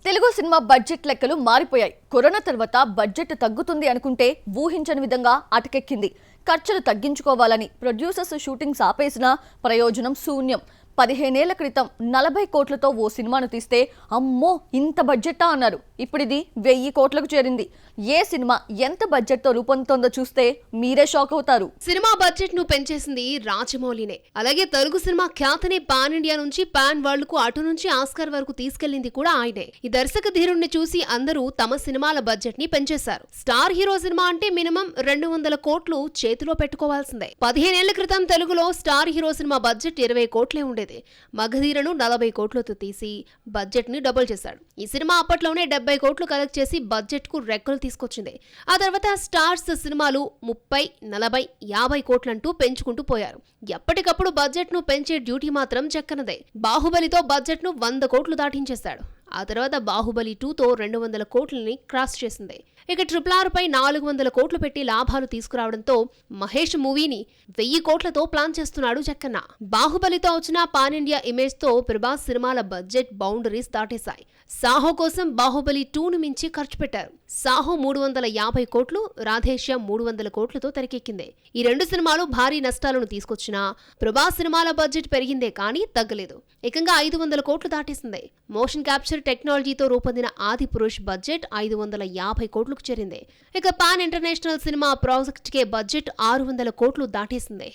Telugu cinema budget లెక్కలు మారిపోయాయి. Corona తర్వాత బడ్జెట్ తగ్గుతుంది అనుకుంటే ఊహించని విధంగా అటకెక్కింది. ఖర్చులు తగ్గించుకోవాలని ప్రొడ్యూసర్స్ షూటింగ్స్ ఆపేసినా ప్రయోజనం శూన్యం. 15 ఏళ్ల క్రితం 40 కోట్లతో ఓ సినిమాను తీస్తే అమ్మో ఇంత బడ్జెట్టా అన్నారు. ఇప్పుడు ఇది 1000 కోట్లకు చేరింది. ఏ సినిమా ఎంత బడ్జెట్తో రూపొందుతోందో చూస్తే మీరే షాక్ అవుతారు. సినిమా బడ్జెట్ ను పెంచేసింది రాజమౌళినే. అలాగే తెలుగు సినిమా ఖ్యాతిని పాన్ ఇండియా నుంచి పాన్ వరల్డ్ కు అటు నుంచి ఆస్కార్ వరకు తీసుకెళ్లింది కూడా ఆయనే. ఈ దర్శక ధీరుణ్ణి చూసి అందరూ తమ సినిమాల బడ్జెట్ ని పెంచేశారు. స్టార్ హీరో సినిమా అంటే మినిమం 200 కోట్లు చేతిలో పెట్టుకోవాల్సిందే. 15 ఏళ్ల క్రితం తెలుగులో స్టార్ హీరో సినిమా బడ్జెట్ 20 కోట్లే ఉండేది. మగధీరను 40 కోట్లతో తీసి బడ్జెట్ ని డబుల్ చేశాడు. ఈ సినిమా అప్పట్లోనే 70 కోట్లు కలెక్ట్ చేసి బడ్జెట్ కు రెక్కలు తీసుకొచ్చింది. ఆ తర్వాత స్టార్స్ సినిమాలు 30, 40, 50 కోట్లంటూ పెంచుకుంటూ పోయారు. ఎప్పటికప్పుడు బడ్జెట్ ను పెంచే డ్యూటీ మాత్రం చెక్కనదే. బాహుబలితో బడ్జెట్ ను 100 కోట్లు దాటించేశాడు. ఆ తర్వాత బాహుబలి 2తో 200 కోట్లని క్రాస్ చేసింది. ఇక RRR పై 400 కోట్లు పెట్టి లాభాలు తీసుకురావడంతో మహేష్ మూవీని 1000 కోట్లతో ప్లాన్ చేస్తున్నాడు జక్కన్న. బాహుబలితో వచ్చిన పాన్ ఇండియా ఇమేజ్ తో ప్రభాస్ సినిమాల బడ్జెట్ బౌండరీస్ దాటేశాయి. సాహో కోసం బాహుబలి 2ను మించి ఖర్చు పెట్టారు. సాహో 350 కోట్లు, రాధేశ్యామ్ 300 కోట్లతో తెరకెక్కింది. ఈ రెండు సినిమాలు భారీ నష్టాలను తీసుకొచ్చినా ప్రభాస్ సినిమాల బడ్జెట్ పెరిగిందే కానీ తగ్గలేదు. ఏకంగా 500 కోట్లు దాటేసింది. మోషన్ క్యాప్చర్ టెక్నాలజీతో రూపొందిన ఆది పురుష్ బడ్జెట్ 550 కోట్లకు చేరింది. ఇక పాన్ ఇంటర్నేషనల్ సినిమా ప్రాజెక్ట్ కే బడ్జెట్ 600 కోట్లు దాటేసింది.